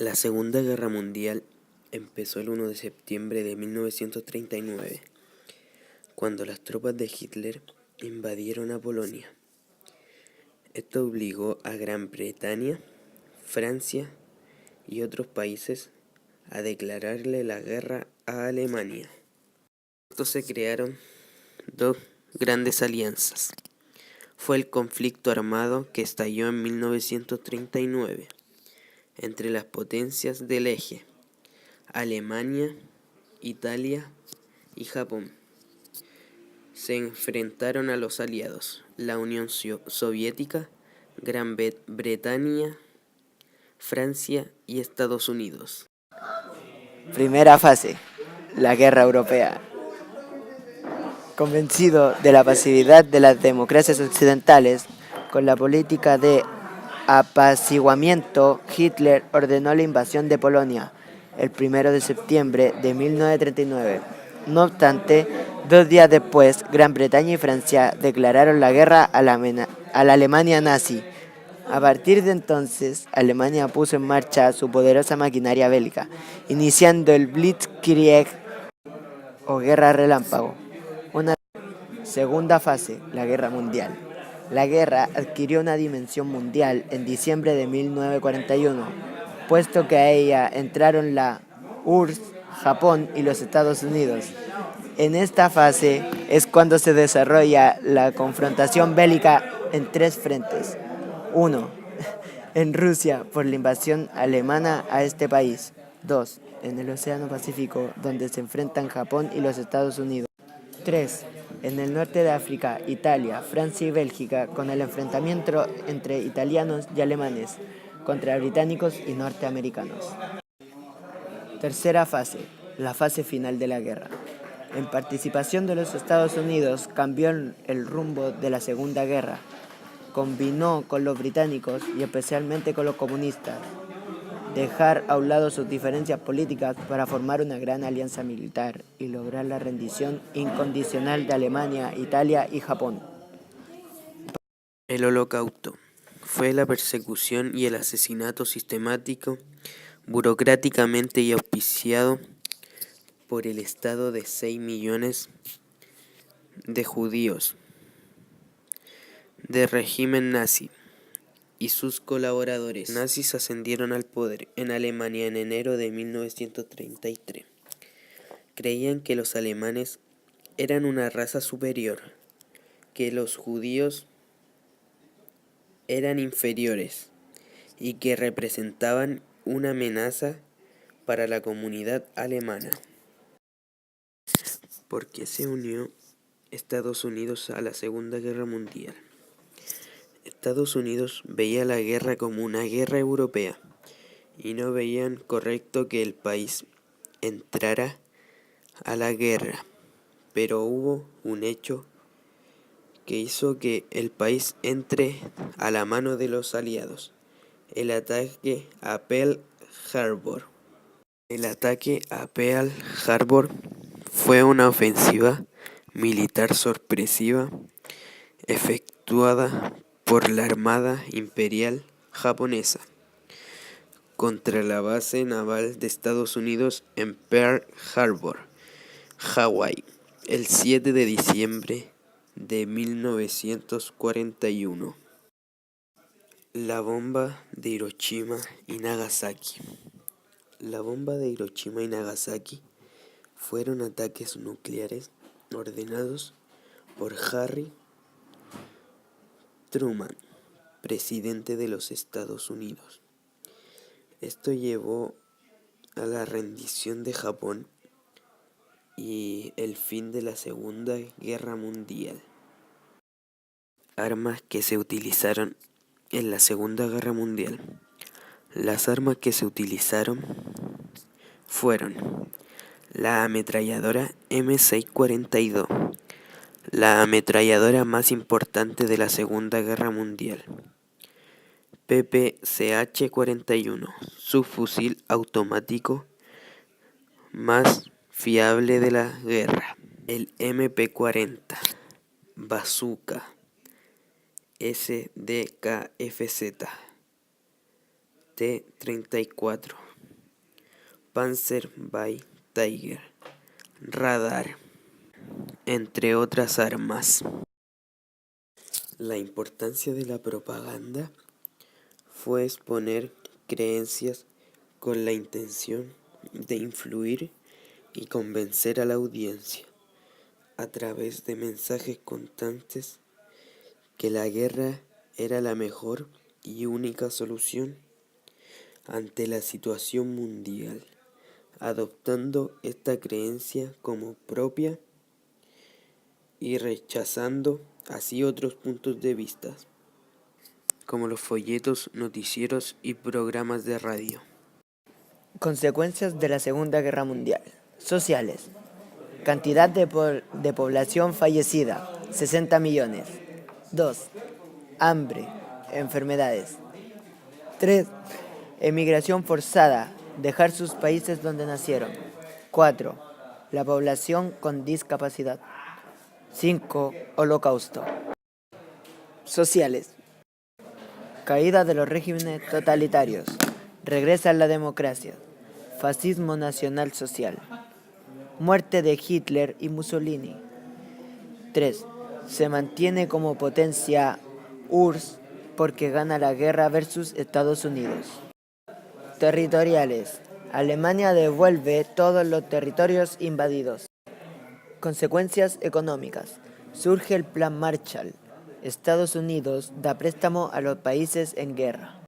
La Segunda Guerra Mundial empezó el 1 de septiembre de 1939, cuando las tropas de Hitler invadieron a Polonia. Esto obligó a Gran Bretaña, Francia y otros países a declararle la guerra a Alemania. Esto se crearon dos grandes alianzas. Fue el conflicto armado que estalló en 1939 entre las potencias del eje, Alemania, Italia y Japón. Se enfrentaron a los aliados, la Unión Soviética, Gran Bretaña, Francia y Estados Unidos. Primera fase, la Guerra Europea. Convencido de la pasividad de las democracias occidentales, con la política de apaciguamiento, Hitler ordenó la invasión de Polonia el 1 de septiembre de 1939. No obstante, 2 días después, Gran Bretaña y Francia declararon la guerra a la Alemania nazi. A partir de entonces, Alemania puso en marcha su poderosa maquinaria bélica, iniciando el Blitzkrieg o Guerra Relámpago. Una segunda fase, la Guerra Mundial. La guerra adquirió una dimensión mundial en diciembre de 1941, puesto que a ella entraron la URSS, Japón y los Estados Unidos. En esta fase es cuando se desarrolla la confrontación bélica en 3 frentes. 1. En Rusia, por la invasión alemana a este país. 2. En el Océano Pacífico, donde se enfrentan Japón y los Estados Unidos. 3. En el norte de África, Italia, Francia y Bélgica, con el enfrentamiento entre italianos y alemanes contra británicos y norteamericanos. Tercera fase, la fase final de la guerra. En participación de los Estados Unidos cambió el rumbo de la Segunda Guerra. Combinó con los británicos y especialmente con los comunistas, dejar a un lado sus diferencias políticas para formar una gran alianza militar y lograr la rendición incondicional de Alemania, Italia y Japón. El Holocausto fue la persecución y el asesinato sistemático, burocráticamente y auspiciado por el Estado de 6 millones de judíos del régimen nazi y sus colaboradores. Los nazis ascendieron al poder en Alemania en enero de 1933. Creían que los alemanes eran una raza superior, que los judíos eran inferiores y que representaban una amenaza para la comunidad alemana. ¿Por qué se unió Estados Unidos a la Segunda Guerra Mundial? Estados Unidos veía la guerra como una guerra europea y no veían correcto que el país entrara a la guerra, pero hubo un hecho que hizo que el país entre a la mano de los aliados: el ataque a Pearl Harbor. El ataque a Pearl Harbor fue una ofensiva militar sorpresiva efectuada por la Armada Imperial Japonesa contra la base naval de Estados Unidos en Pearl Harbor, Hawái, el 7 de diciembre de 1941. La bomba de Hiroshima y Nagasaki. La bomba de Hiroshima y Nagasaki fueron ataques nucleares ordenados por Harry Truman, presidente de los Estados Unidos. Esto llevó a la rendición de Japón y el fin de la Segunda Guerra Mundial. Armas que se utilizaron en la Segunda Guerra Mundial. Las armas que se utilizaron fueron la ametralladora M642, la ametralladora más importante de la Segunda Guerra Mundial, PPCH-41, subfusil automático más fiable de la guerra, el MP-40, bazooka, SDKFZ, T-34, Panzer by Tiger, radar, entre otras armas. La importancia de la propaganda fue exponer creencias con la intención de influir y convencer a la audiencia a través de mensajes constantes que la guerra era la mejor y única solución ante la situación mundial, adoptando esta creencia como propia y rechazando así otros puntos de vista, como los folletos, noticieros y programas de radio. Consecuencias de la Segunda Guerra Mundial. Sociales. Cantidad de población fallecida, 60 millones. 2. Hambre, enfermedades. 3. Emigración forzada, dejar sus países donde nacieron. 4. La población con discapacidad. 5. Holocausto. Sociales. Caída de los regímenes totalitarios. Regresa la democracia. Fascismo nacional social. Muerte de Hitler y Mussolini. 3. Se mantiene como potencia URSS porque gana la guerra versus Estados Unidos. Territoriales. Alemania devuelve todos los territorios invadidos. Consecuencias económicas. Surge el Plan Marshall. Estados Unidos da préstamo a los países en guerra.